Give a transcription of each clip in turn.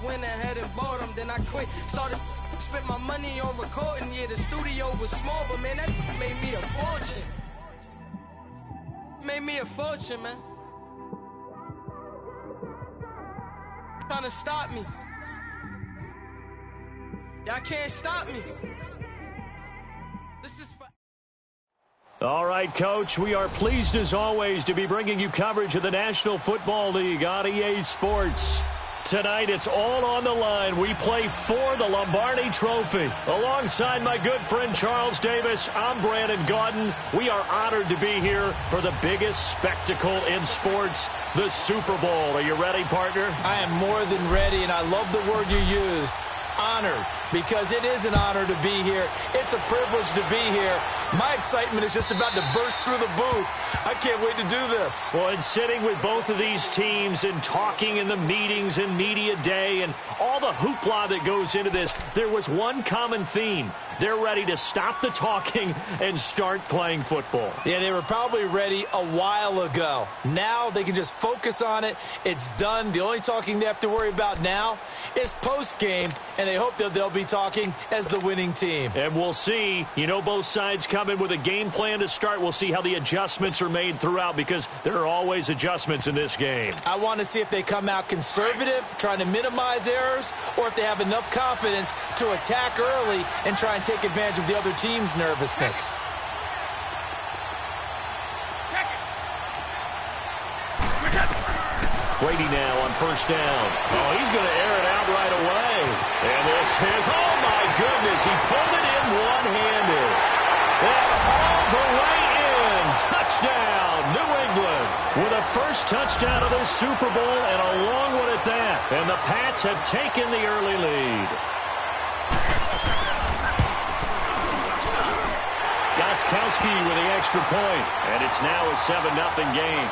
went ahead and bought them, then I quit. Spent my money on recording, yeah, the studio was small, but man, that made me a fortune. Made me a fortune, man. Trying to stop me. Y'all can't stop me. This is all right, Coach, we are pleased as always to be bringing you coverage of the National Football League on EA Sports. Tonight, it's all on the line. We play for the Lombardi Trophy. Alongside my good friend Charles Davis, I'm Brandon Gaudin. We are honored to be here for the biggest spectacle in sports, the Super Bowl. Are you ready, partner? I am more than ready, and I love the word you used, honored, because it is an honor to be here. It's a privilege to be here. My excitement is just about to burst through the booth. I can't wait to do this. Well, and sitting with both of these teams and talking in the meetings and media day and all the hoopla that goes into this, there was one common theme. They're ready to stop the talking and start playing football. Yeah, they were probably ready a while ago. Now they can just focus on it. It's done. The only talking they have to worry about now is post-game, and they hope that they'll be talking as the winning team. And we'll see. You know, both sides come in with a game plan to start. We'll see how the adjustments are made throughout, because there are always adjustments in this game. I want to see if they come out conservative, trying to minimize errors, or if they have enough confidence to attack early and try and take advantage of the other team's nervousness. Brady now on first down. Oh, he's going to air it out right away. And this is, oh my goodness, he pulled it in one-handed. And all the way in. Touchdown, New England, with a first touchdown of this Super Bowl, and a long one at that. And the Pats have taken the early lead. Gostkowski with the extra point, and it's now a 7-0 game.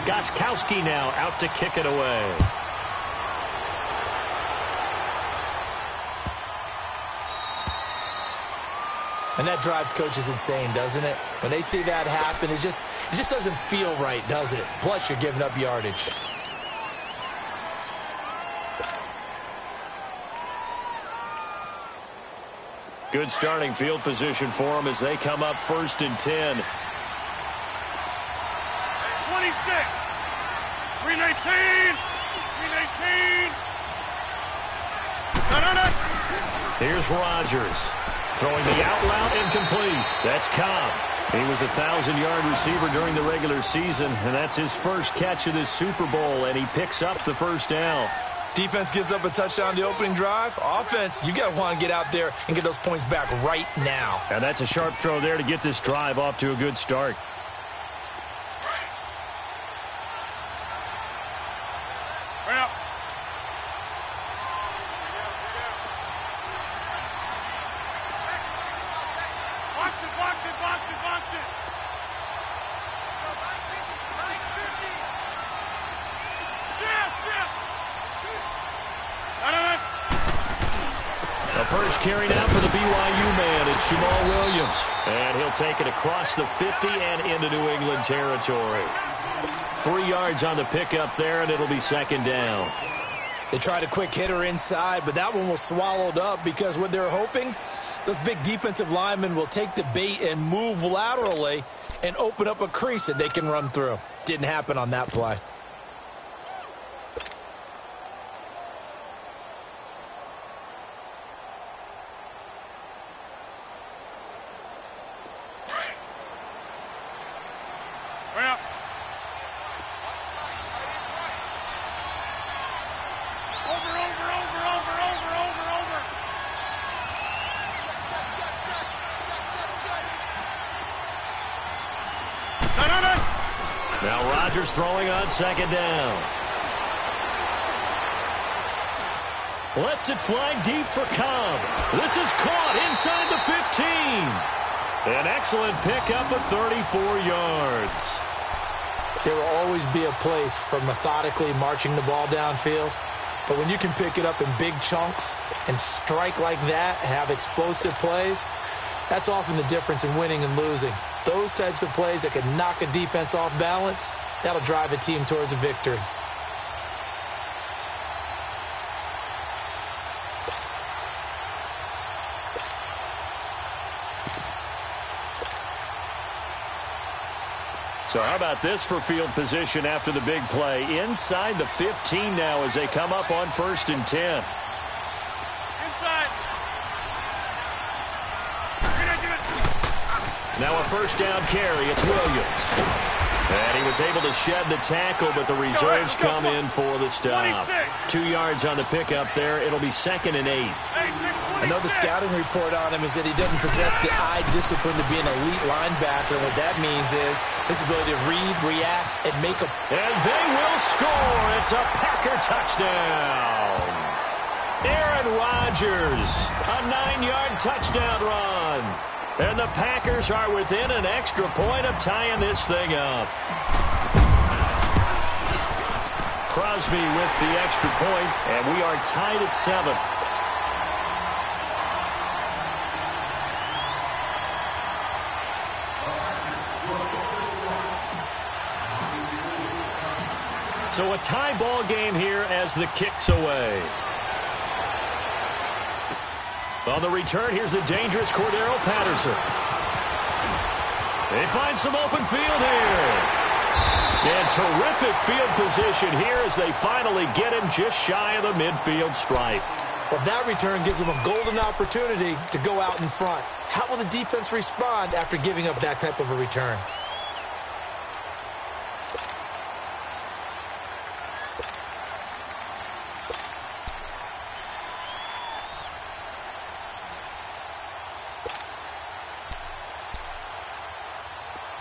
Gostkowski now out to kick it away. And that drives coaches insane, doesn't it? When they see that happen, it just doesn't feel right, does it? Plus, you're giving up yardage. Good starting field position for them as they come up 1st and 10. 26. 319. 319. Here's Rodgers. Throwing the out route incomplete. That's Cobb. He was a 1,000-yard receiver during the regular season, and that's his first catch of this Super Bowl, and he picks up the first down. Defense gives up a touchdown the opening drive. Offense, you got to want to get out there and get those points back right now. And that's a sharp throw there to get this drive off to a good start. First carry now for the BYU man. It's Jamal Williams. And he'll take it across the 50 and into New England territory. 3 yards on the pickup there, and it'll be 2nd down. They tried a quick hitter inside, but that one was swallowed up because what they're hoping, those big defensive linemen will take the bait and move laterally and open up a crease that they can run through. Didn't happen on that play. Now Rodgers throwing on 2nd down. Lets it fly deep for Cobb. This is caught inside the 15. An excellent pickup of 34 yards. There will always be a place for methodically marching the ball downfield. But when you can pick it up in big chunks and strike like that, have explosive plays, That's often the difference in winning and losing. Those types of plays that can knock a defense off balance, that'll drive a team towards a victory. So how about this for field position after the big play? Inside the 15 now as they come up on 1st and 10. Inside. Now a first down carry. It's Williams. And he was able to shed the tackle, but the reserves come in for the stop. 2 yards on the pickup there. It'll be 2nd and 8. I know the scouting report on him is that he doesn't possess the eye discipline to be an elite linebacker. What that means is his ability to read, react, and make a... And they will score. It's a Packer touchdown. Aaron Rodgers, a 9-yard touchdown run. And the Packers are within an extra point of tying this thing up. Crosby with the extra point, and we are tied at 7. So a tie ball game here as the kick's away. On the return, here's the dangerous Cordero Patterson. They find some open field here. And terrific field position here as they finally get him just shy of the midfield stripe. Well, that return gives them a golden opportunity to go out in front. How will the defense respond after giving up that type of a return?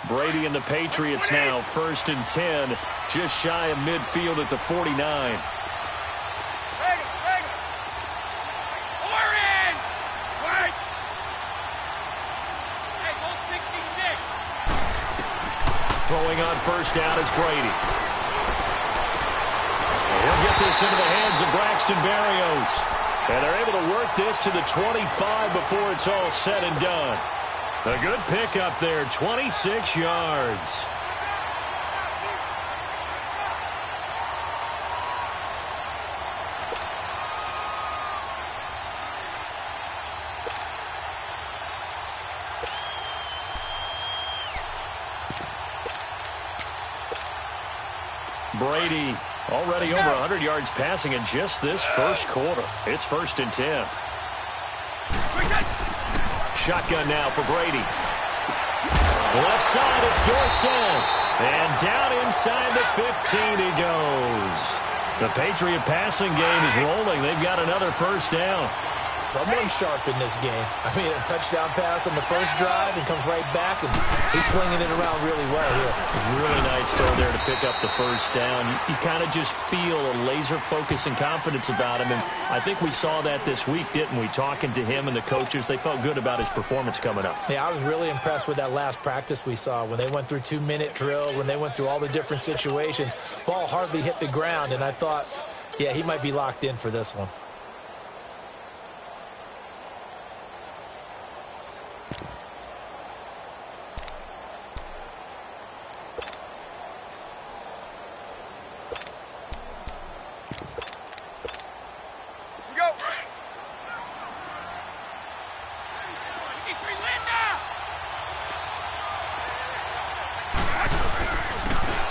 Brady and the Patriots now 1st and 10, just shy of midfield at the 49. Throwing on 1st down is Brady. He'll get this into the hands of Braxton Berrios. And they're able to work this to the 25 before it's all said and done. A good pickup there, 26 yards. Brady already over 100 yards passing in just this first quarter. It's 1st and 10. Shotgun now for Brady. Left side, it's Dorsett. And down inside the 15 he goes. The Patriot passing game is rolling. They've got another 1st down. Someone sharp in this game. I mean, a touchdown pass on the first drive and comes right back, and he's flinging it around really well here. Really nice throw there to pick up the 1st down. You kind of just feel a laser focus and confidence about him, and I think we saw that this week, didn't we? Talking to him and the coaches, they felt good about his performance coming up. Yeah, I was really impressed with that last practice we saw when they went through 2-minute drill, when they went through all the different situations. Ball hardly hit the ground, and I thought, yeah, he might be locked in for this one.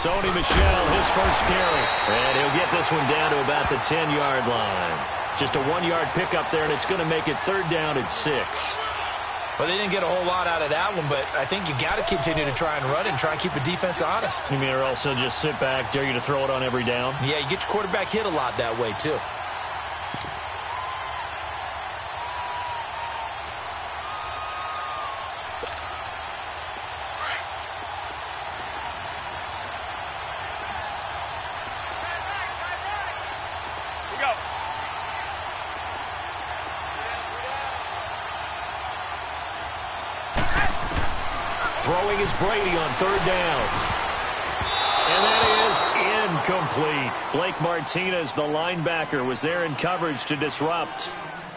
Sony Michel, his first carry. And he'll get this one down to about the 10-yard line. Just a 1-yard pickup there, and it's going to make it 3rd down at 6. Well, they didn't get a whole lot out of that one, but I think you got to continue to try and run and try and keep the defense honest. You mean, or also just sit back, dare you to throw it on every down? Yeah, you get your quarterback hit a lot that way, too. Throwing is Brady on 3rd down. And that is incomplete. Blake Martinez, the linebacker, was there in coverage to disrupt.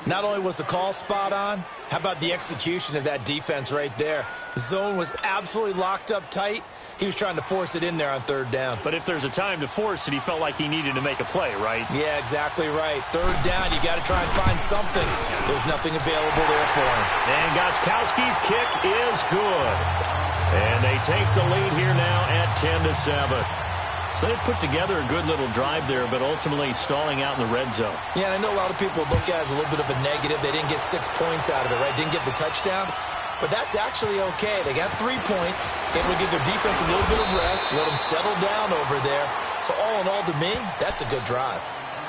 Not only was the call spot on, how about the execution of that defense right there? The zone was absolutely locked up tight. He was trying to force it in there on third down. But if there's a time to force it, he felt like he needed to make a play, right? Yeah, exactly right. Third down, you got to try and find something. There's nothing available there for him. And Gostkowski's kick is good. And they take the lead here now at 10-7. So they put together a good little drive there, but ultimately stalling out in the red zone. Yeah, and I know a lot of people look at it as a little bit of a negative. They didn't get 6 points out of it, right? Didn't get the touchdown. But that's actually okay. They got 3 points. Able to give their defense a little bit of rest, let them settle down over there. So all in all, to me, that's a good drive.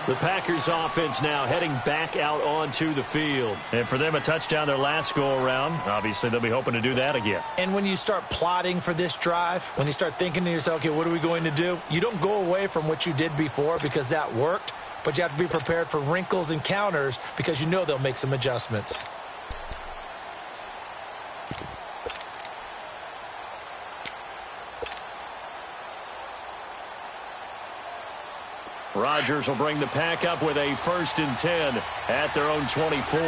The Packers offense now heading back out onto the field. And for them, a touchdown their last go-around. Obviously, they'll be hoping to do that again. And when you start plotting for this drive, when you start thinking to yourself, okay, what are we going to do? You don't go away from what you did before because that worked. But you have to be prepared for wrinkles and counters because you know they'll make some adjustments. Rodgers will bring the pack up with a 1st and 10 at their own 24.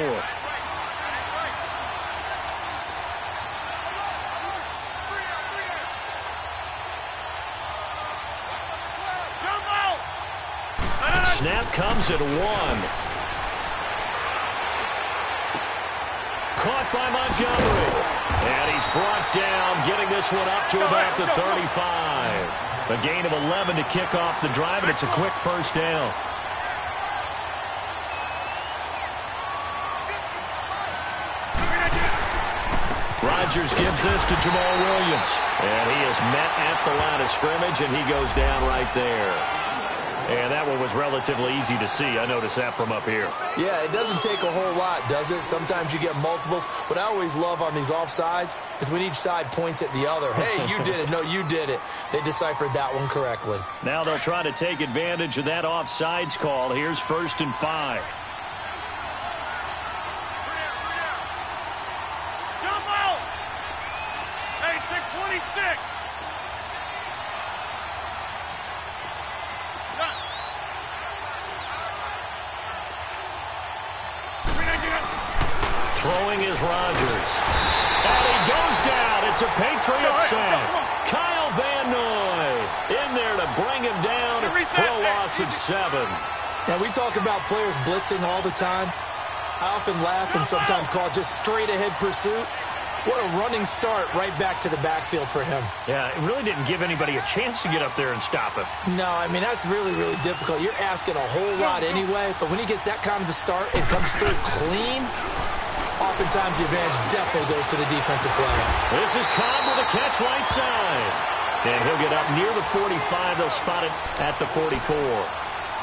Snap comes at 1. Caught by Montgomery. And he's brought down, getting this one up to about the 35. A gain of 11 to kick off the drive, and it's a quick 1st down. Rodgers gives this to Jamal Williams. And he is met at the line of scrimmage, and he goes down right there. And that one was relatively easy to see. I noticed that from up here. Yeah, it doesn't take a whole lot, does it? Sometimes you get multiples. What I always love on these offsides is when each side points at the other. Hey, you did it. No, you did it. They deciphered that one correctly. Now they'll try to take advantage of that offsides call. Here's 1st and 5. Jump out! Hey, take 26! Throwing is Rodgers. And he goes down. It's a Patriot sack. Kyle Van Noy in there to bring him down for a loss of 7. Now, we talk about players blitzing all the time. I often laugh and sometimes call it just straight-ahead pursuit. What a running start right back to the backfield for him. Yeah, it really didn't give anybody a chance to get up there and stop him. No, I mean, that's really, really difficult. You're asking a whole lot anyway, but when he gets that kind of a start and comes through clean, oftentimes the advantage definitely goes to the defensive player. This is Cobb with a catch right side. And he'll get up near the 45. They'll spot it at the 44.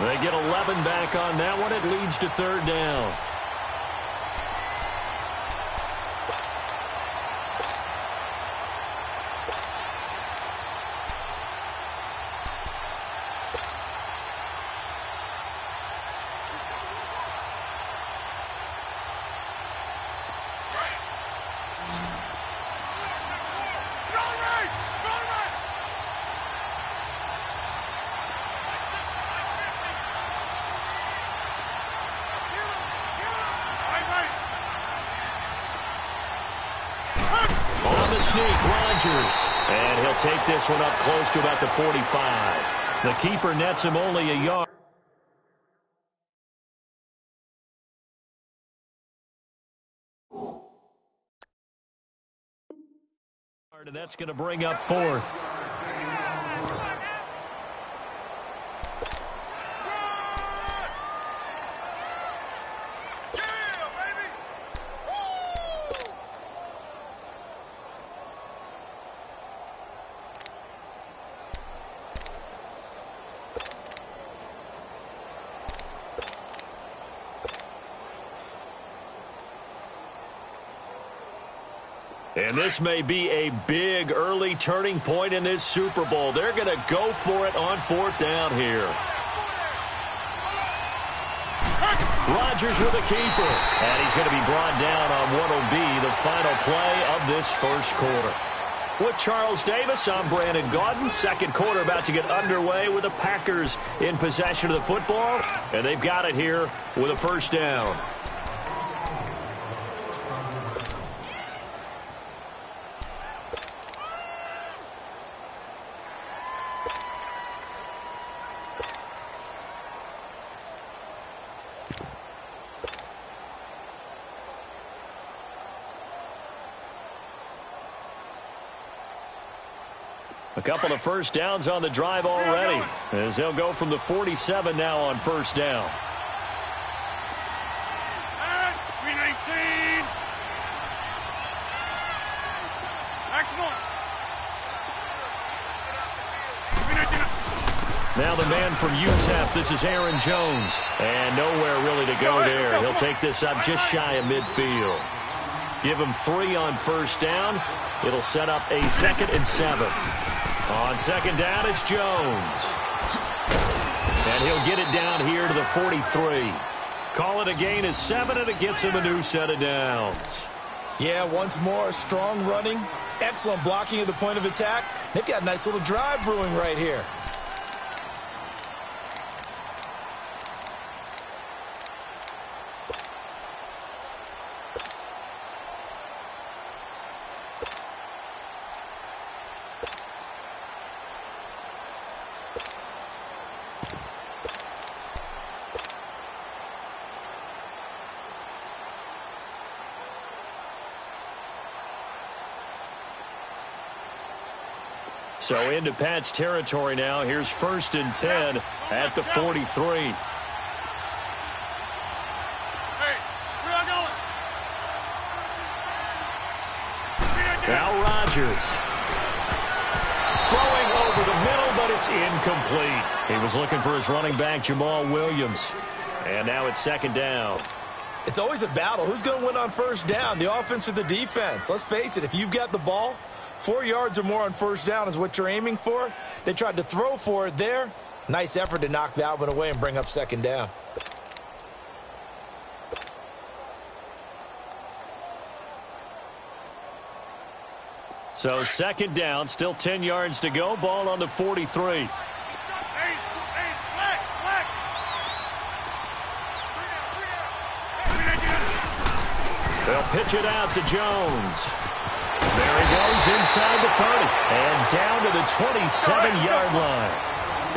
They get 11 back on that one. It leads to 3rd down. Rodgers, and he'll take this one up close to about the 45. The keeper nets him only a yard. And that's going to bring up 4th. And this may be a big early turning point in this Super Bowl. They're going to go for it on 4th down here. Rodgers with a keeper. And he's going to be brought down on what will be the final play of this 1st quarter. With Charles Davis, I'm Brandon Gaudin. 2nd quarter about to get underway with the Packers in possession of the football. And they've got it here with a 1st down. A couple of first downs on the drive already, as they'll go from the 47 now on first down. 319. Excellent. Now the man from UTEP, this is Aaron Jones. And nowhere really to go there. He'll take this up just shy of midfield. Give him 3 on first down. It'll set up a 2nd and 7. On second down, it's Jones. And he'll get it down here to the 43. Call it a gain of 7, and it gets him a new set of downs. Yeah, once more, strong running, excellent blocking at the point of attack. They've got a nice little drive brewing right here. So into Pat's territory now. Here's 1st and 10 at the 43. Hey, where are going? Now Rodgers. Throwing over the middle, but it's incomplete. He was looking for his running back, Jamal Williams. And now it's 2nd down. It's always a battle. Who's going to win on first down, the offense or the defense? Let's face it, if you've got the ball, 4 yards or more on first down is what you're aiming for. They tried to throw for it there. Nice effort to knock that one away and bring up 2nd down. So 2nd down, still 10 yards to go. Ball on the 43. They'll pitch it out to Jones. There he goes inside the 30 and down to the 27-yard line.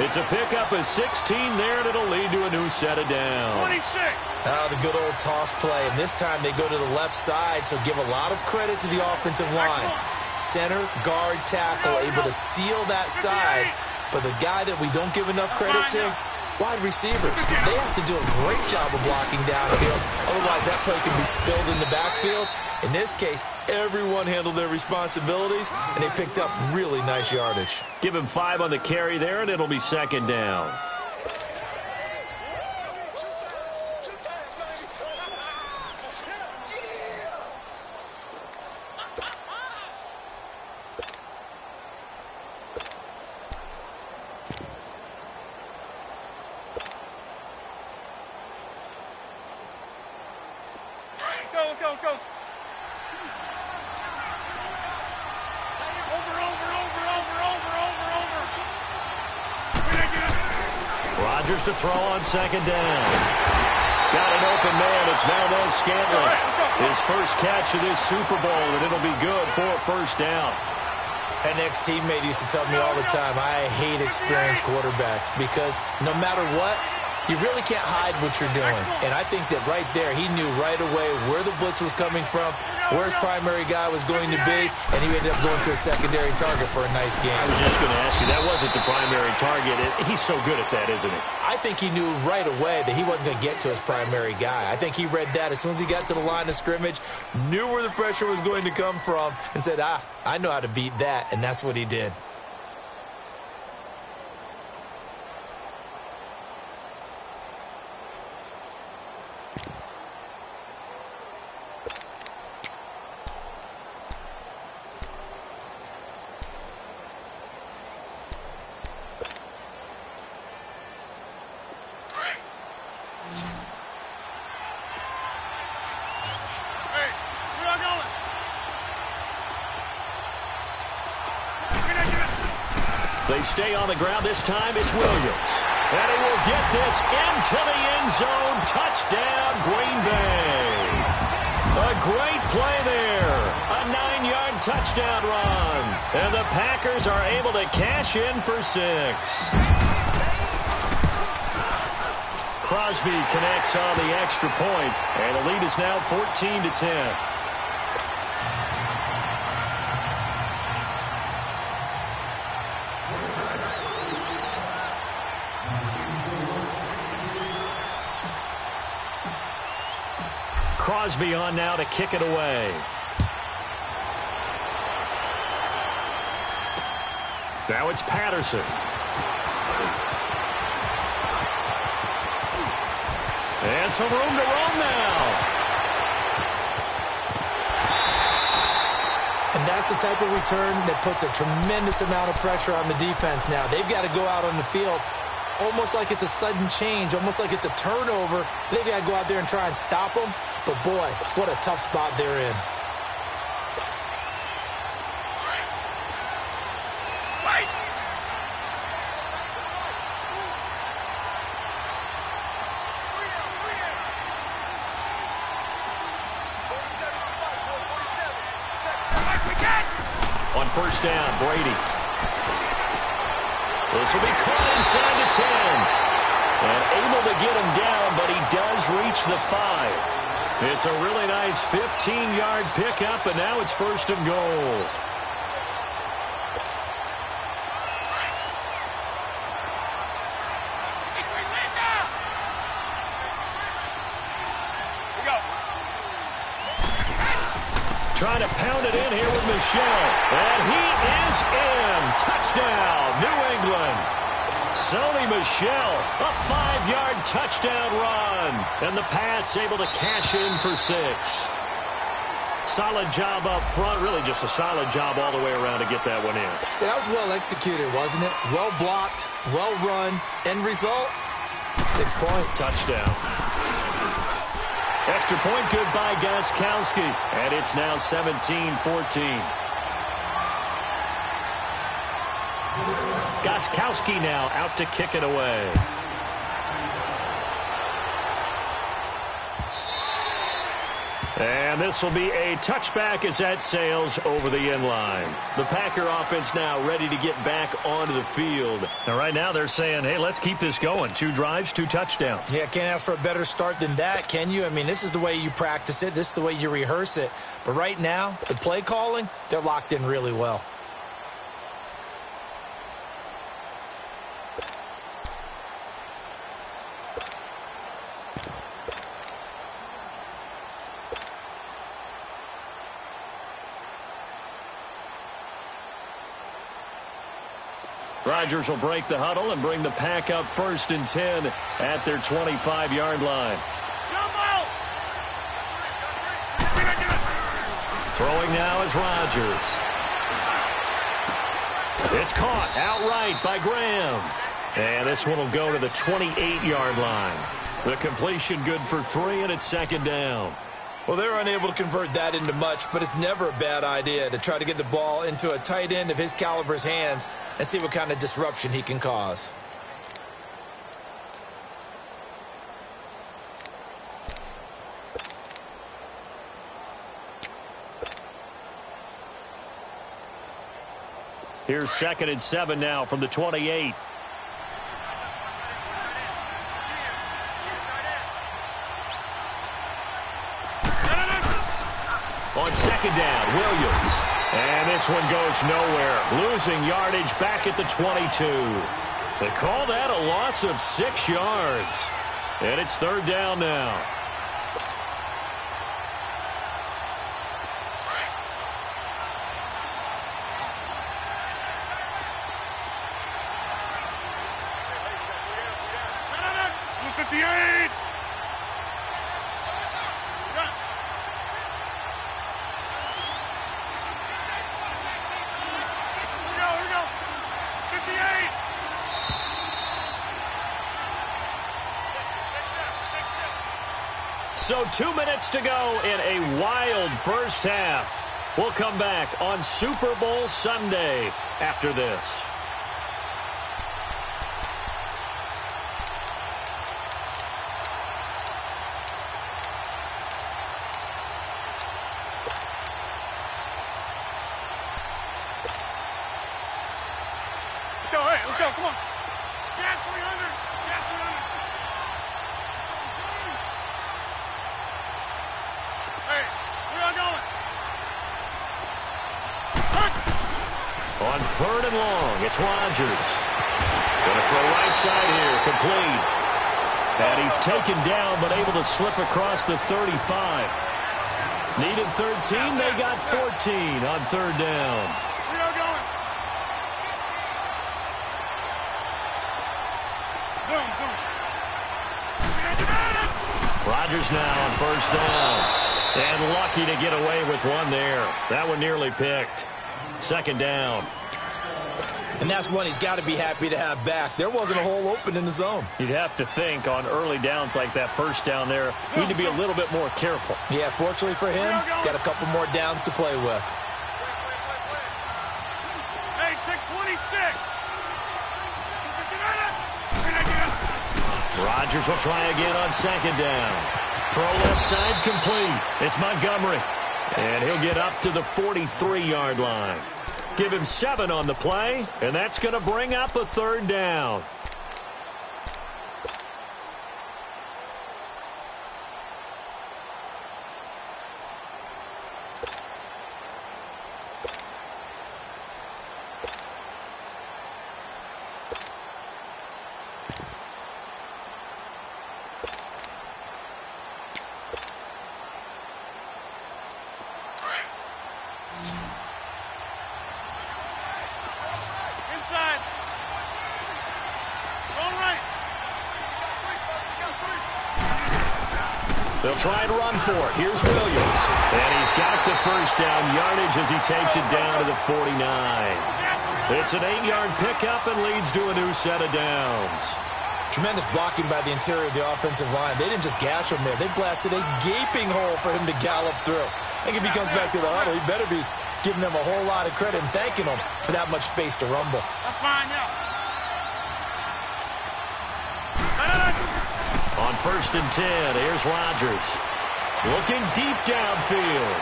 It's a pickup of 16 there, and it'll lead to a new set of downs. 26. The good old toss play, and this time they go to the left side, so give a lot of credit to the offensive line. Center, guard, tackle, able to seal that side, but the guy that we don't give enough credit to, wide receivers. They have to do a great job of blocking downfield. Otherwise, that play can be spilled in the backfield. In this case, everyone handled their responsibilities, and they picked up really nice yardage. Give him 5 on the carry there, and it'll be 2nd down. Let's go. Rodgers to throw on 2nd down. Got an open man. It's Valdez Scantling. His first catch of this Super Bowl, and it'll be good for a 1st down. An ex-teammate used to tell me all the time, I hate experienced quarterbacks because no matter what, you really can't hide what you're doing. And I think that right there, he knew right away where the blitz was coming from, where his primary guy was going to be, and he ended up going to a secondary target for a nice game. I was just going to ask you, that wasn't the primary target. He's so good at that, isn't he? I think he knew right away that he wasn't going to get to his primary guy. I think he read that as soon as he got to the line of scrimmage, knew where the pressure was going to come from, and said, I know how to beat that, and that's what he did. They stay on the ground. This time it's Williams. And he will get this into the end zone. Touchdown, Green Bay. A great play there. A 9-yard touchdown run. And the Packers are able to cash in for 6. Crosby connects on the extra point, and the lead is now 14-10. Crosby on now to kick it away. Now it's Patterson. And some room to roam now. And that's the type of return that puts a tremendous amount of pressure on the defense now. They've got to go out on the field almost like it's a sudden change, almost like it's a turnover. They've got to go out there and try and stop them. But, boy, what a tough spot they're in. On first down, Brady. This will be caught inside the 10. And able to get him down, but he does reach the 5. It's a really nice 15-yard pickup, and now it's first and goal. Trying to pound it in here with Michel. And he is in. Touchdown, New England. Sony Michel, a 5-yard touchdown run. And the Pats able to cash in for 6. Solid job up front. Really just a solid job all the way around to get that one in. That was well executed, wasn't it? Well blocked, well run. End result, 6 points. Touchdown. Extra point good by Gostkowski. And it's now 17-14. Gostkowski now out to kick it away. And this will be a touchback as that sails over the end line. The Packer offense now ready to get back onto the field. And right now they're saying, hey, let's keep this going. 2 drives, 2 touchdowns. Yeah, can't ask for a better start than that, can you? I mean, this is the way you practice it. This is the way you rehearse it. But right now, the play calling, they're locked in really well. Rodgers will break the huddle and bring the Pack up first and 10 at their 25-yard line. Throwing now is Rodgers. It's caught outright by Graham. And this one will go to the 28-yard line. The completion good for 3, and it's second down. Well, they're unable to convert that into much, but it's never a bad idea to try to get the ball into a tight end of his caliber's hands and see what kind of disruption he can cause. Here's 2nd and 7 now from the 28. On second down, Williams. And this one goes nowhere. Losing yardage back at the 22. They call that a loss of 6 yards. And it's 3rd down now. So 2 minutes to go in a wild first half. We'll come back on Super Bowl Sunday after this. Let's go, come on. Gas 300. Gas 300. Hey, where y'all going? On 3rd and long, it's Rodgers. Going to throw right side here, complete. And he's taken down, but able to slip across the 35. Needed 13, they got 14 on third down. We are going. Zoom. Rodgers now on first down. And lucky to get away with one there. That one nearly picked. Second down. And that's one he's got to be happy to have back. There wasn't a hole open in the zone. You'd have to think on early downs like that first down there, you need to be a little bit more careful. Yeah, fortunately for him, got a couple more downs to play with. Hey, check 26. Rodgers will try again on second down. Throw left side complete. It's Montgomery. And he'll get up to the 43-yard line. Give him 7 on the play, and that's going to bring up a third down. Inside. All right. They'll try and run for it. Here's Williams. And he's got the first down yardage as he takes it down to the 49. It's an 8-yard pickup and leads to a new set of downs. Tremendous blocking by the interior of the offensive line. They didn't just gash him there. They blasted a gaping hole for him to gallop through. I think if he comes back to the huddle, he better be giving them a whole lot of credit and thanking them for that much space to rumble. That's fine, yeah. On first and 10, here's Rodgers. Looking deep downfield.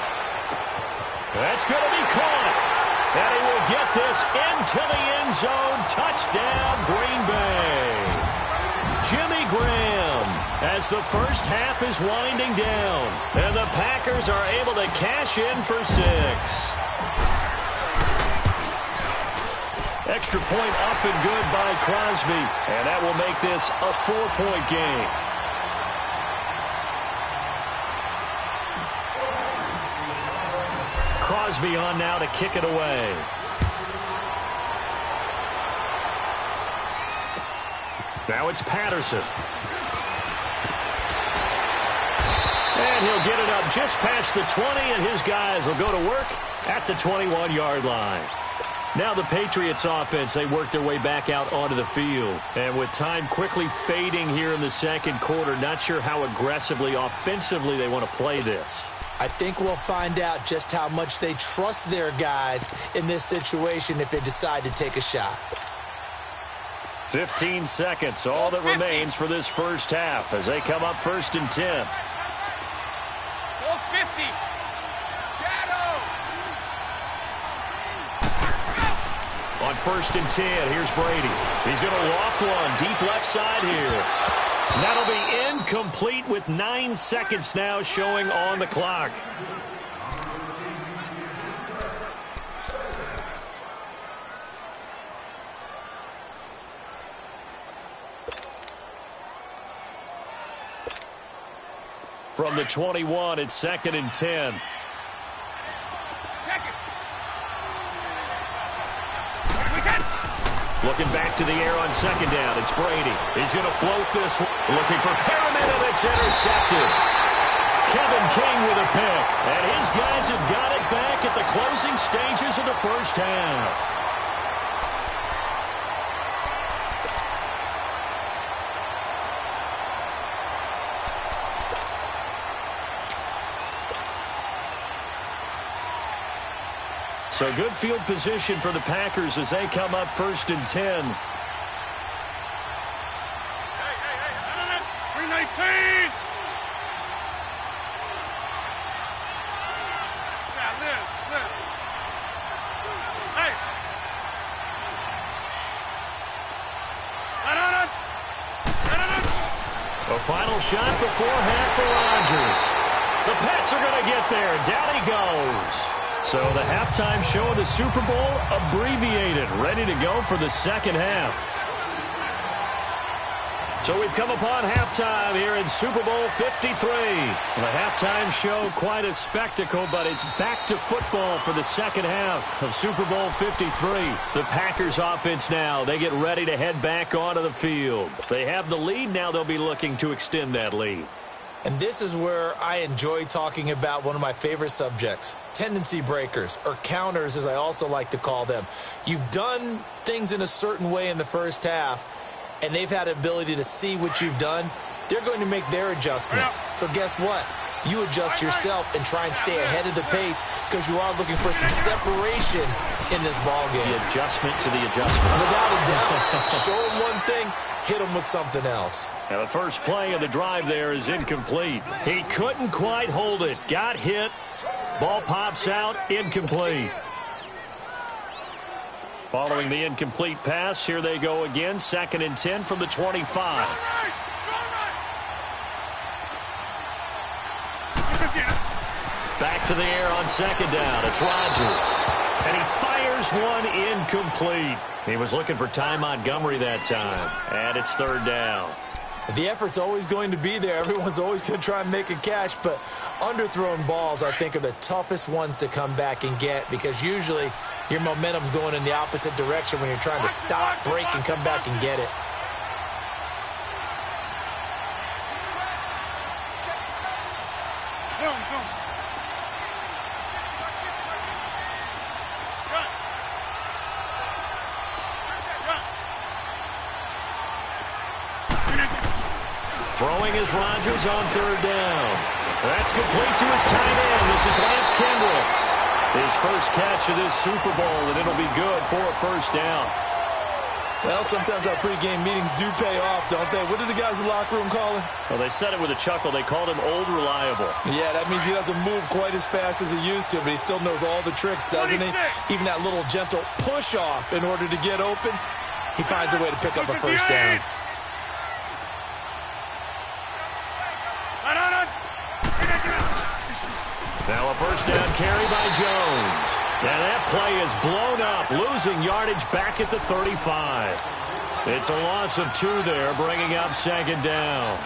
That's going to be caught. And he will get this into the end zone. Touchdown, Green Bay. Jimmy Graham, as the first half is winding down. And the Packers are able to cash in for 6. Extra point up and good by Crosby. And that will make this a 4-point game. Crosby on now to kick it away. Now it's Patterson. And he'll get it up just past the 20, and his guys will go to work at the 21-yard line. Now the Patriots offense, they work their way back out onto the field. And with time quickly fading here in the second quarter, not sure how aggressively, offensively they want to play this. I think we'll find out just how much they trust their guys in this situation if they decide to take a shot. 15 seconds, all that remains for this first half as they come up first and 10. 450. On first and 10, here's Brady. He's going to loft one deep left side here. And that'll be incomplete with 9 seconds now showing on the clock. From the 21, it's second and 10. Looking back to the air on second down. It's Brady. He's going to float this one. Looking for Perriman, and it's intercepted. Kevin King with a pick. And his guys have got it back at the closing stages of the first half. So good field position for the Packers as they come up first and 10. Hey, 319. Yeah, Liz. Hey. A final shot before half for Rodgers. The Pats are going to get there. Down he goes. So the halftime show of the Super Bowl abbreviated, ready to go for the second half. So we've come upon halftime here in Super Bowl 53. The halftime show, quite a spectacle, but it's back to football for the second half of Super Bowl 53. The Packers offense now, they get ready to head back onto the field. They have the lead, now they'll be looking to extend that lead. And this is where I enjoy talking about one of my favorite subjects, tendency breakers, or counters as I also like to call them. You've done things in a certain way in the first half, and they've had the ability to see what you've done. They're going to make their adjustments. So guess what? You adjust yourself and try and stay ahead of the pace because you are looking for some separation in this ball game. The adjustment to the adjustment. Without a doubt. Show them one thing, hit them with something else. Now the first play of the drive there is incomplete. He couldn't quite hold it. Got hit. Ball pops out. Incomplete. Following the incomplete pass, here they go again. 2nd and 10 from the 25. Back to the air on 2nd down. It's Rodgers. And he fires one incomplete. He was looking for Ty Montgomery that time. And it's 3rd down. The effort's always going to be there. Everyone's always going to try and make a catch, but underthrown balls, I think, are the toughest ones to come back and get because usually your momentum's going in the opposite direction when you're trying to stop, break, and come back and get it. Throwing is Rodgers on 3rd down. That's complete to his tight end. This is Lance Kendricks. His first catch of this Super Bowl, and it'll be good for a 1st down. Well, sometimes our pregame meetings do pay off, don't they? What do the guys in the locker room call him? Well, they said it with a chuckle. They called him Old Reliable. Yeah, that means he doesn't move quite as fast as he used to, but he still knows all the tricks, doesn't he? Even that little gentle push-off in order to get open, he finds a way to pick up a 1st down. Now a 1st down carry by Jones. And that play is blown up, losing yardage back at the 35. It's a loss of 2 there, bringing up 2nd down.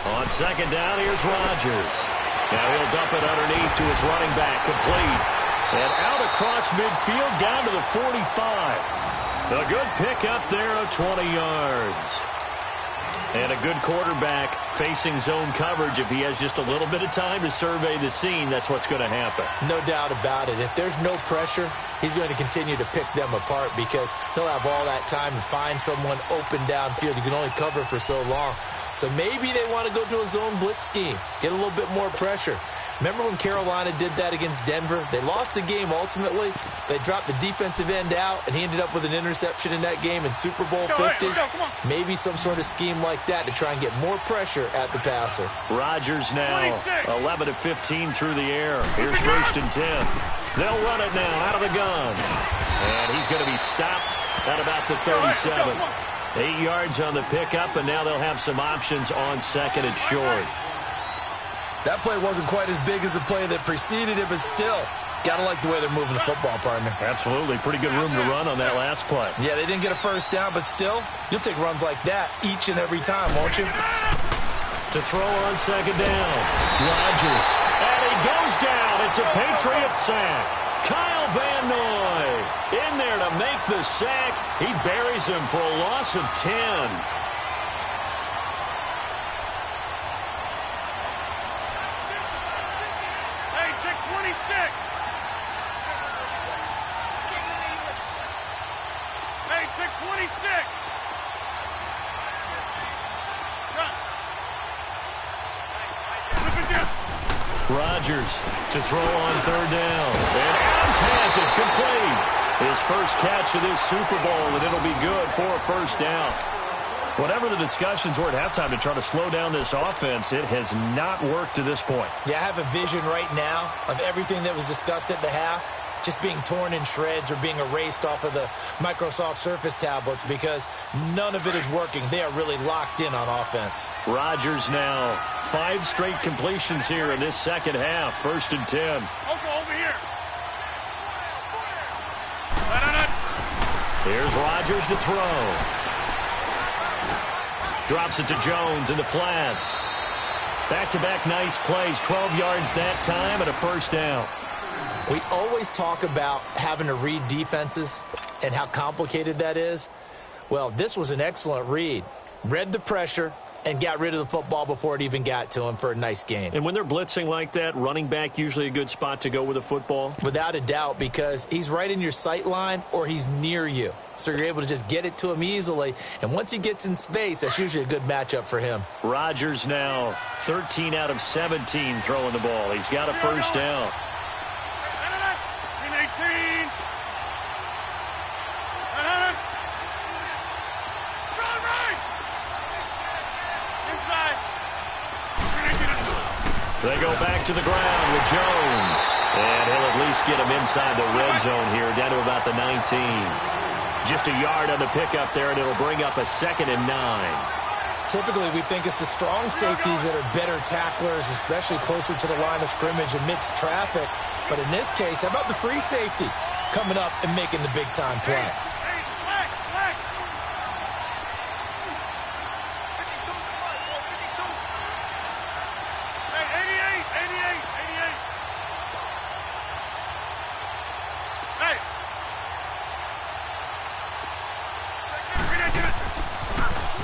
On 2nd down, here's Rodgers. Now he'll dump it underneath to his running back, complete. And out across midfield, down to the 45. A good pickup there of 20 yards. And a good quarterback facing zone coverage. If he has just a little bit of time to survey the scene, that's what's going to happen. No doubt about it. If there's no pressure, he's going to continue to pick them apart because he'll have all that time to find someone open downfield. You can only cover for so long. So maybe they want to go to a zone blitz scheme, get a little bit more pressure. Remember when Carolina did that against Denver? They lost the game ultimately. They dropped the defensive end out, and he ended up with an interception in that game in Super Bowl 50. Maybe some sort of scheme like that to try and get more pressure at the passer. Rodgers now 11 of 15 through the air. Here's 1st and 10. They'll run it now out of the gun. And he's going to be stopped at about the 37. 8 yards on the pickup, and now they'll have some options on 2nd and short. That play wasn't quite as big as the play that preceded it, but still, got to like the way they're moving the football, partner. Absolutely. Pretty good room to run on that last play. Yeah, they didn't get a 1st down, but still, you'll take runs like that each and every time, won't you? To throw on 2nd down. Rodgers. And he goes down. It's a Patriot sack. Kyle Van Noy in there to make the sack. He buries him for a loss of 10. Hey, check 26. Hey, check 26. Rodgers to throw on 3rd down. And Adams has it complete. His first catch of this Super Bowl, and it'll be good for a 1st down. Whatever the discussions were at halftime to try to slow down this offense, it has not worked to this point. Yeah, I have a vision right now of everything that was discussed at the half just being torn in shreds or being erased off of the Microsoft Surface tablets because none of it is working. They are really locked in on offense. Rodgers now 5 straight completions here in this second half. 1st and 10. Over here. Here's Rodgers to throw. Drops it to Jones in the flat. Back-to-back nice plays. 12 yards that time and a 1st down. We always talk about having to read defenses and how complicated that is. Well, this was an excellent read. Read the pressure and got rid of the football before it even got to him for a nice gain. And when they're blitzing like that, running back usually a good spot to go with the football? Without a doubt, because he's right in your sight line or he's near you. So you're able to just get it to him easily. And once he gets in space, that's usually a good matchup for him. Rodgers now 13 out of 17 throwing the ball. He's got a 1st down. 18. They go back to the ground with Jones. And he'll at least get him inside the red zone here, down to about the 19. Just a yard on the pickup there, and it'll bring up a 2nd and 9. Typically, we think it's the strong safeties that are better tacklers, especially closer to the line of scrimmage amidst traffic. But in this case, how about the free safety coming up and making the big-time play?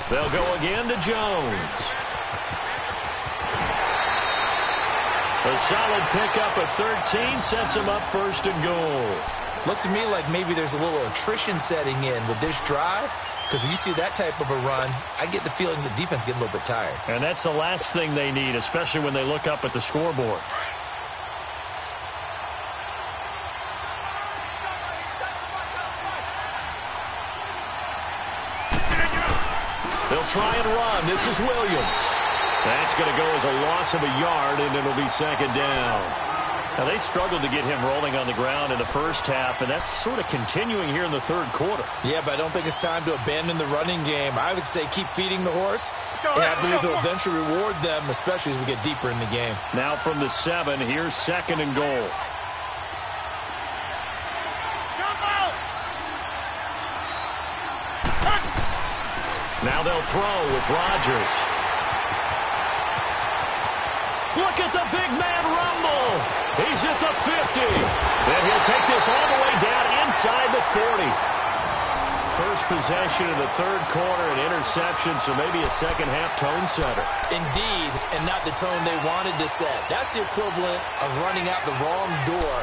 They'll go again to Jones. A solid pickup of 13 sets him up 1st and goal. Looks to me like maybe there's a little attrition setting in with this drive, because when you see that type of a run, I get the feeling the defense getting a little bit tired. And that's the last thing they need, especially when they look up at the scoreboard. They'll try and run. This is Williams. That's going to go as a loss of a yard, and it'll be 2nd down. Now, they struggled to get him rolling on the ground in the first half, and that's sort of continuing here in the 3rd quarter. Yeah, but I don't think it's time to abandon the running game. I would say keep feeding the horse, and I believe they'll eventually reward them, especially as we get deeper in the game. Now from the 7, here's 2nd and goal. Now they'll throw with Rodgers. Look at the big man rumble. He's at the 50. And he'll take this all the way down inside the 40. First possession of the 3rd quarter, an interception, so maybe a second-half tone setter. Indeed, and not the tone they wanted to set. That's the equivalent of running out the wrong door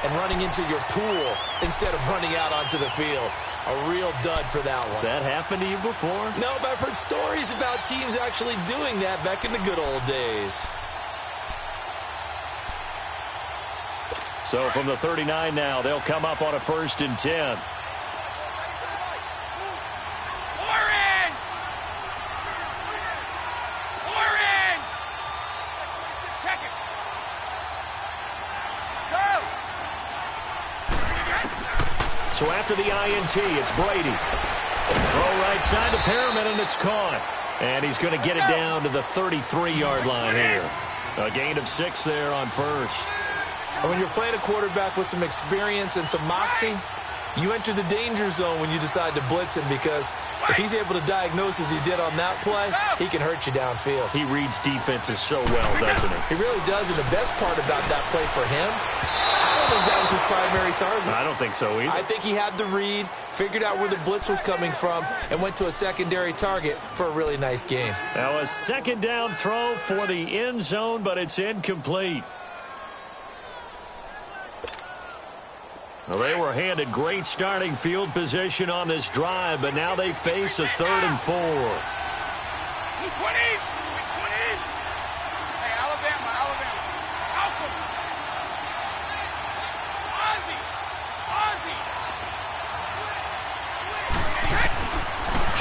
and running into your pool instead of running out onto the field. A real dud for that one. Has that happened to you before? No, but I've heard stories about teams actually doing that back in the good old days. So from the 39 now, they'll come up on a 1st and 10. So after the INT, it's Brady. Throw right side to Perriman, and it's caught. And he's going to get it down to the 33-yard line here. A gain of 6 there on 1st. And when you're playing a quarterback with some experience and some moxie, you enter the danger zone when you decide to blitz him, because if he's able to diagnose as he did on that play, he can hurt you downfield. He reads defenses so well, doesn't he? He really does, and the best part about that play for him, I don't think that was his primary target. I don't think so either. I think he had the read, figured out where the blitz was coming from, and went to a secondary target for a really nice game. Now a 2nd down throw for the end zone, but it's incomplete. Well, they were handed great starting field position on this drive, but now they face a 3rd and 4. 20! Hey, Alabama. Malcolm! Ozzie!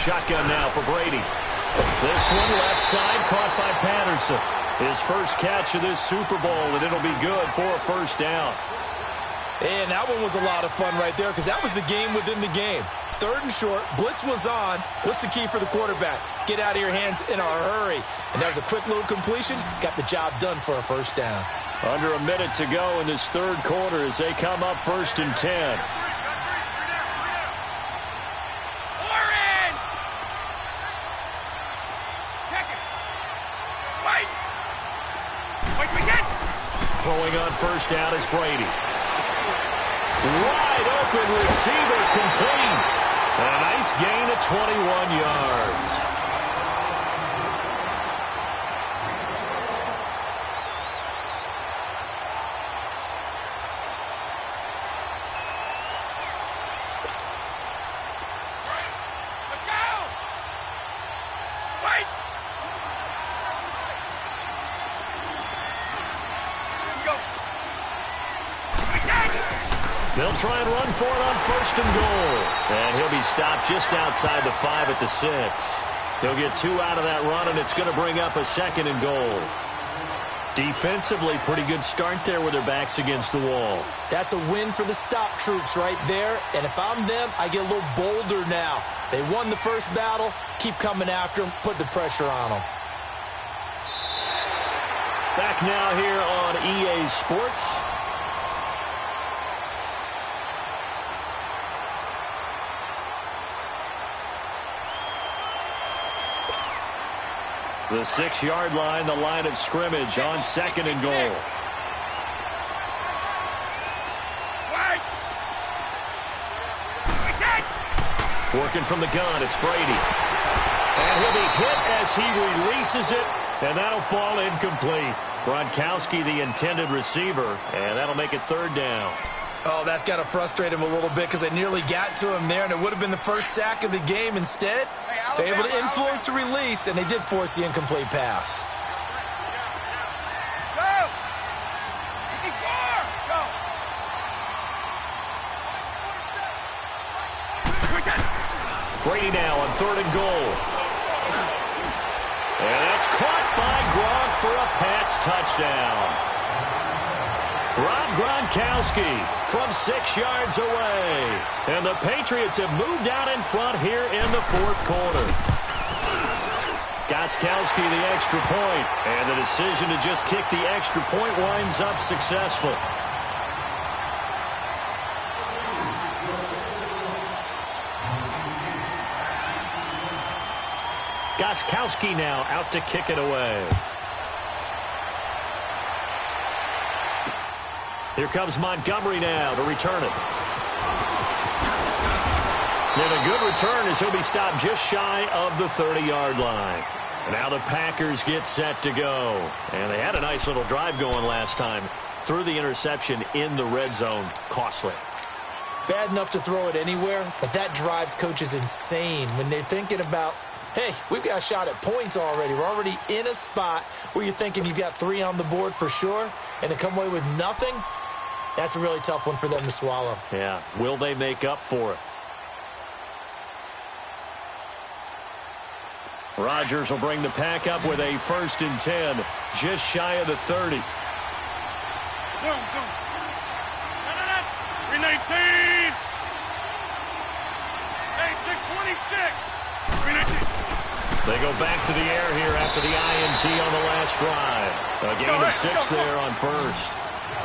shotgun now for Brady. This one left side caught by Patterson. His first catch of this Super Bowl, and it'll be good for a first down. And that one was a lot of fun right there because that was the game within the game. 3rd and short, blitz was on. What's the key for the quarterback? Get out of your hands in a hurry. And that was a quick little completion. Got the job done for a first down. Under a minute to go in this 3rd quarter as they come up 1st and 10. Throwing on first down is Brady. Wide open receiver complete. A nice gain of 21 yards. They'll try and run for it on 1st and goal. And he'll be stopped just outside the 5 at the 6. They'll get 2 out of that run, and it's going to bring up a 2nd and goal. Defensively, pretty good start there with their backs against the wall. That's a win for the stop troops right there. And if I'm them, I get a little bolder now. They won the first battle. Keep coming after them. Put the pressure on them. Back now here on EA Sports. The 6-yard line, the line of scrimmage on 2nd and goal. Working from the gun, it's Brady. And he'll be hit as he releases it, and that'll fall incomplete. Gronkowski, the intended receiver, and that'll make it 3rd down. Oh, that's got to frustrate him a little bit because they nearly got to him there, and it would have been the first sack of the game. Instead, they're able to influence the release, and they did force the incomplete pass. Brady now on 3rd and goal. And that's caught by Gronk for a Pats touchdown. Rob Gronkowski from 6 yards away. And the Patriots have moved out in front here in the 4th quarter. Gostkowski the extra point. And the decision to just kick the extra point winds up successful. Gostkowski now out to kick it away. Here comes Montgomery now to return it. And a good return as he'll be stopped just shy of the 30-yard line. And now the Packers get set to go. And they had a nice little drive going last time. Threw the interception in the red zone. Costly. Bad enough to throw it anywhere, but that drives coaches insane when they're thinking about, hey, we've got a shot at points already. We're already in a spot where you're thinking you've got 3 on the board for sure, and to come away with nothing, that's a really tough one for them to swallow. Yeah. Will they make up for it? Rodgers will bring the pack up with a 1st and 10, just shy of the 30. Zoom. 319. 26. 319. They go back to the air here after the INT on the last drive. A gain of 6 there on 1st.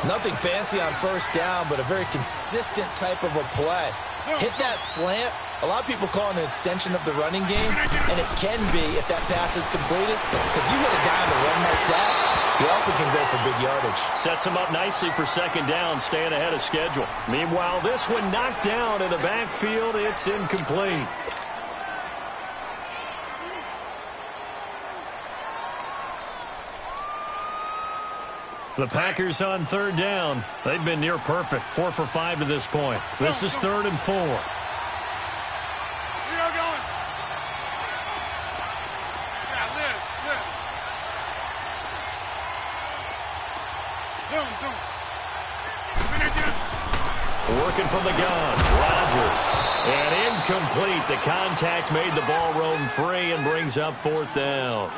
Nothing fancy on 1st down, but a very consistent type of a play. Hit that slant. A lot of people call it an extension of the running game, and it can be if that pass is completed, because you hit a guy on the run like that, he often can go for big yardage. Sets him up nicely for 2nd down, staying ahead of schedule. Meanwhile, this one knocked down in the backfield. It's incomplete. The Packers on 3rd down. They've been near perfect. 4 for 5 to this point. This is 3rd and 4. We are going. Yeah, live. Zoom. Working from the gun. Rodgers. And incomplete. The contact made the ball roam free and brings up 4th down.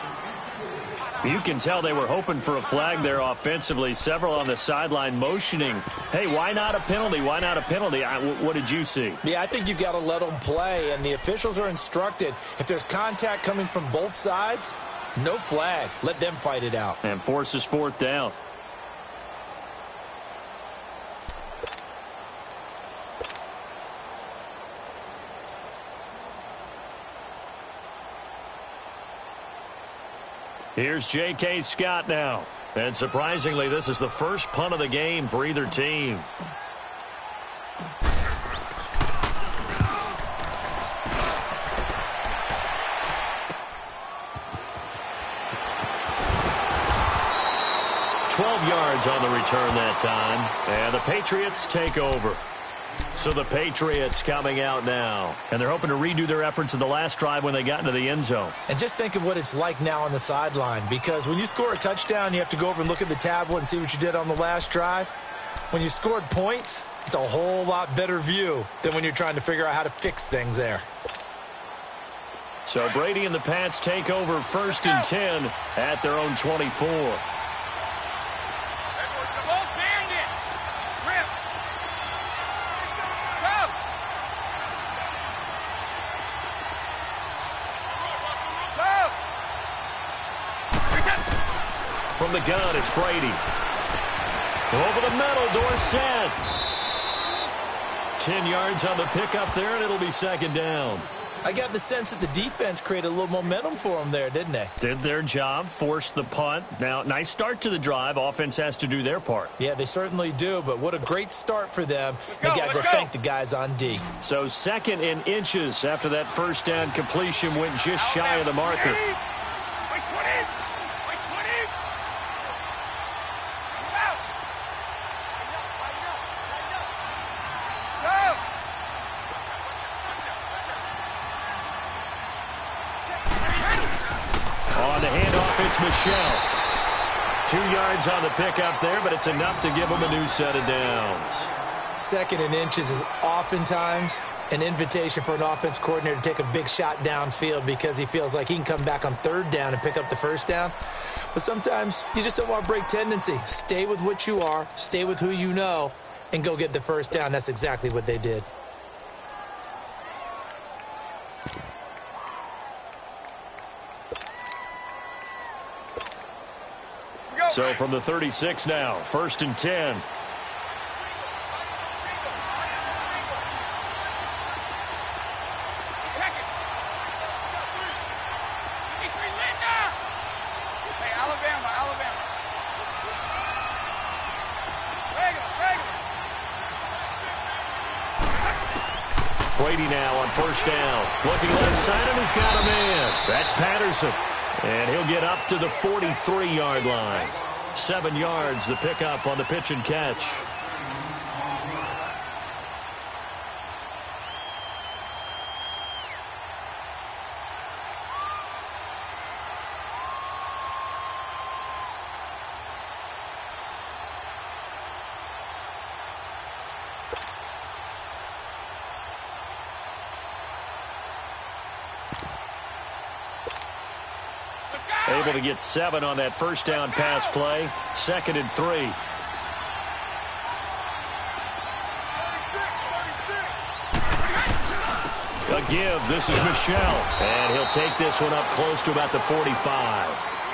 You can tell they were hoping for a flag there offensively. Several on the sideline motioning, hey, why not a penalty? Why not a penalty? What did you see? Yeah, I think you've got to let them play, and the officials are instructed. If there's contact coming from both sides, no flag. Let them fight it out. And forces 4th down. Here's J.K. Scott now. And surprisingly, this is the first punt of the game for either team. Yards on the return that time, and the Patriots take over. So the Patriots coming out now, and they're hoping to redo their efforts in the last drive when they got into the end zone. And just think of what it's like now on the sideline, because when you score a touchdown, you have to go over and look at the tablet and see what you did on the last drive. When you scored points, it's a whole lot better view than when you're trying to figure out how to fix things there. So Brady and the Pats take over 1st and 10 at their own 24. From the gun, it's Brady. Over the middle, Dorsett. 10 yards on the pickup there, and it'll be 2nd down. I got the sense that the defense created a little momentum for them there, didn't they? Did their job, forced the punt. Now, nice start to the drive. Offense has to do their part. Yeah, they certainly do, but what a great start for them. They got to go thank the guys on D. So 2nd and inches after that 1st down completion went just shy of the marker. It's Michelle. 2 yards on the pickup there, but it's enough to give them a new set of downs. 2nd and inches is oftentimes an invitation for an offense coordinator to take a big shot downfield because he feels like he can come back on 3rd down and pick up the 1st down. But sometimes you just don't want to break tendency. Stay with what you are, stay with who you know, and go get the 1st down. That's exactly what they did. So from the 36 now, 1st and 10. Brady now on 1st down. Looking left side, and he's got a man. That's Patterson. And he'll get up to the 43-yard line. 7 yards, the pickup on the pitch and catch. Able to get 7 on that 1st down pass play. 2nd and 3. A give. This is Michelle. And he'll take this one up close to about the 45.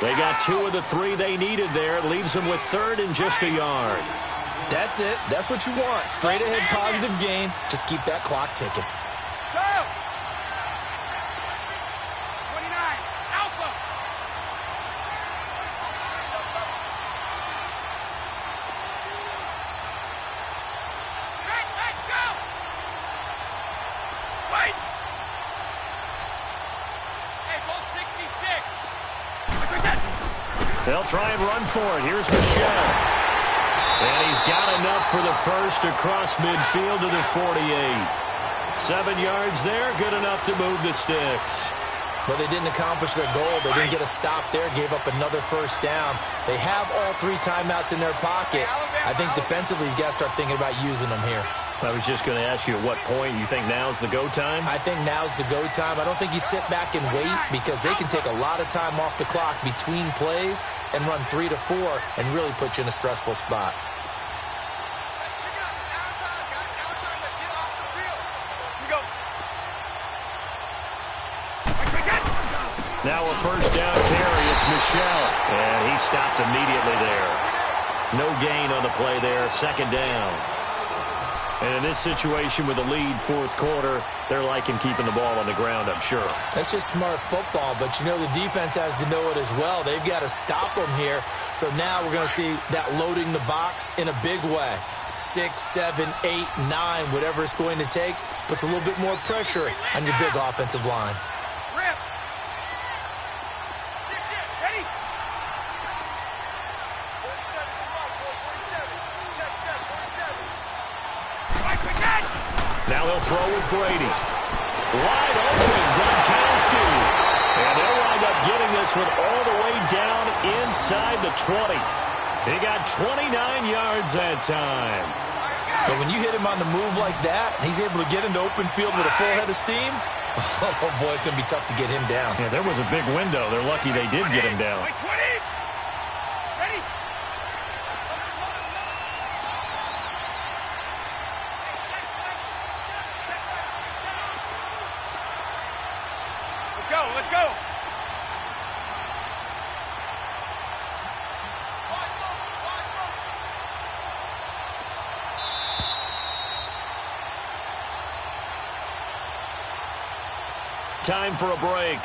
They got 2 of the 3 they needed there. It leaves them with 3rd and just a yard. That's it. That's what you want. Straight ahead positive gain. Just keep that clock ticking. They'll try and run for it. Here's Michelle. And he's got enough for the 1st across midfield to the 48. 7 yards there, good enough to move the sticks. Well, they didn't accomplish their goal. They didn't get a stop there, gave up another 1st down. They have all 3 timeouts in their pocket. I think defensively, you've got to start thinking about using them here. I was just going to ask you at what point you think now's the go time? I think now's the go time. I don't think you sit back and wait because they can take a lot of time off the clock between plays and run 3 to 4 and really put you in a stressful spot. Now a first down carry. It's Michel. And he stopped immediately there. No gain on the play there. Second down. And in this situation with the lead fourth quarter, they're liking keeping the ball on the ground, I'm sure. That's just smart football, but you know the defense has to know it as well. They've got to stop them here. So now we're going to see that loading the box in a big way. 6, 7, 8, 9, whatever it's going to take, puts a little bit more pressure on your big offensive line. Now they'll throw with Brady. Wide open, Gronkowski. And they'll wind up getting this one all the way down inside the 20. He got 29 yards that time. But when you hit him on the move like that, and he's able to get into open field with a full head of steam, oh, boy, it's going to be tough to get him down. Yeah, there was a big window. They're lucky they did get him down. Let's go. Time for a break.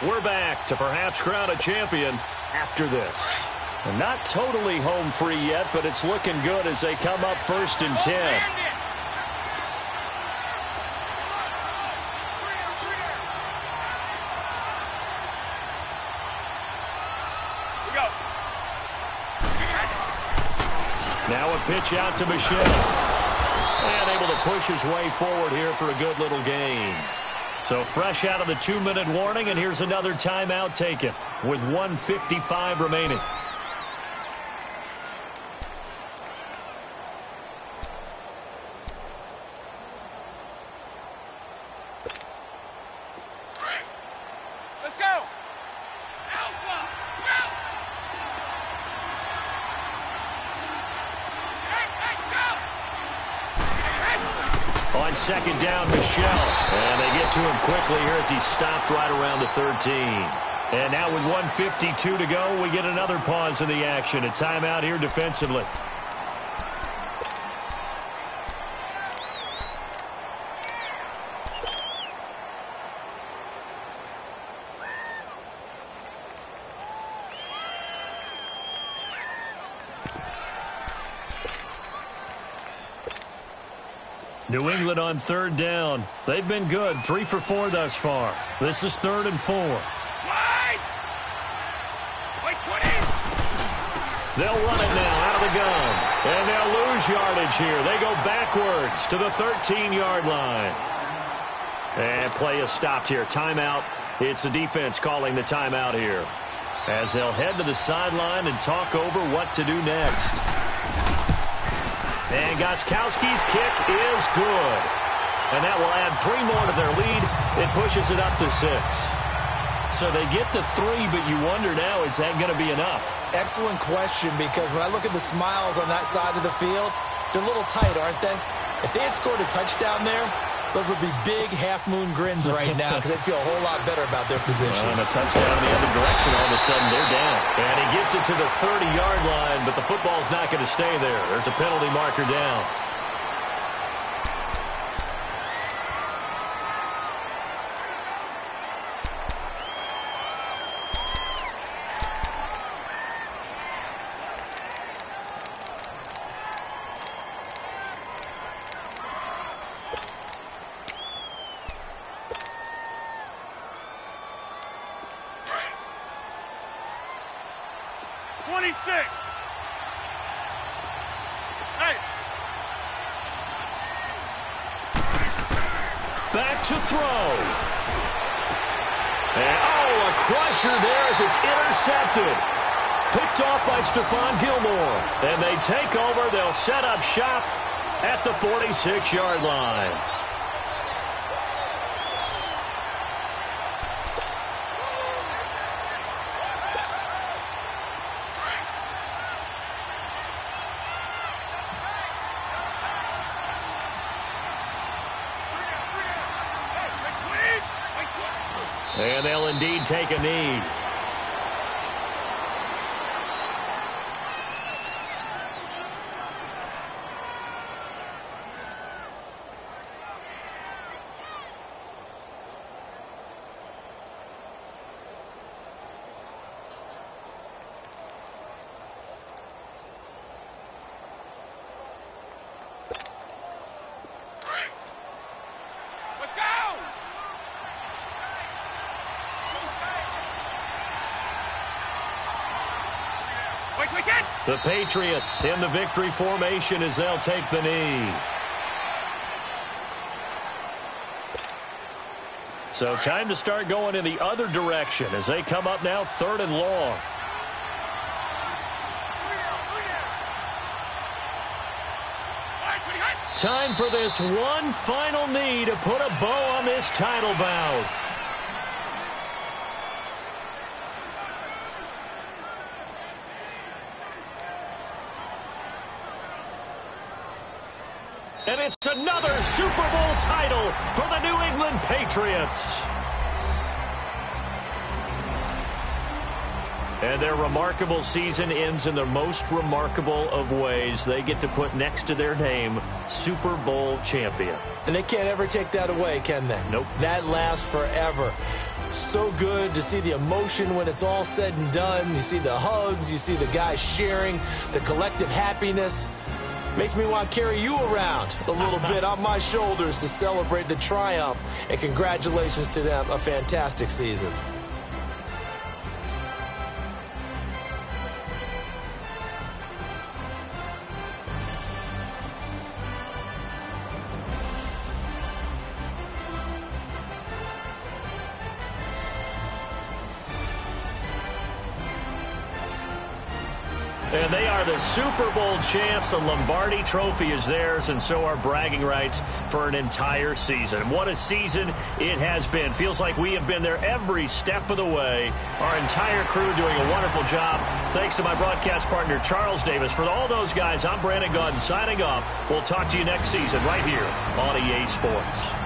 We're back to perhaps crown a champion after this. And not totally home free yet, but it's looking good as they come up 1st and 10. Now a pitch out to Michel. And able to push his way forward here for a good little gain. So fresh out of the 2-minute warning, and here's another timeout taken with 1:55 remaining. Let's go. On second down, Michel. And they get to him quickly here as he stopped right around the 13. And now with 1:52 to go, we get another pause in the action. A timeout here defensively. New England on third down. They've been good. 3 for 4 thus far. This is 3rd and 4. They'll run it now out of the gun. And they'll lose yardage here. They go backwards to the 13-yard line. And play is stopped here. Timeout. It's the defense calling the timeout here, as they'll head to the sideline and talk over what to do next. And Gostkowski's kick is good. And that will add 3 more to their lead. It pushes it up to 6. So they get to 3, but you wonder now, is that going to be enough? Excellent question, because when I look at the smiles on that side of the field, they're a little tight, aren't they? If they had scored a touchdown there, those would be big half-moon grins right now because they'd feel a whole lot better about their position. And a touchdown in the other direction, all of a sudden they're down. And he gets it to the 30-yard line, but the football's not going to stay there. There's a penalty marker down. Back to throw. And, a crusher there as it's intercepted. Picked off by Stephon Gilmore. And they take over. They'll set up shop at the 46-yard line. And they'll indeed take a knee. The Patriots in the victory formation as they'll take the knee. So time to start going in the other direction as they come up now 3rd and long. Time for this one final knee to put a bow on this title bout. And it's another Super Bowl title for the New England Patriots. And their remarkable season ends in the most remarkable of ways. They get to put next to their name, Super Bowl champion. And they can't ever take that away, can they? Nope. That lasts forever. So good to see the emotion when it's all said and done. You see the hugs, you see the guys sharing, the collective happiness. Makes me want to carry you around a little bit on my shoulders to celebrate the triumph. And congratulations to them. A fantastic season. And they are the Super Bowl champs. The Lombardi Trophy is theirs, and so are bragging rights for an entire season. What a season it has been. Feels like we have been there every step of the way. Our entire crew doing a wonderful job. Thanks to my broadcast partner, Charles Davis. For all those guys, I'm Brandon Gunn signing off. We'll talk to you next season right here on EA Sports.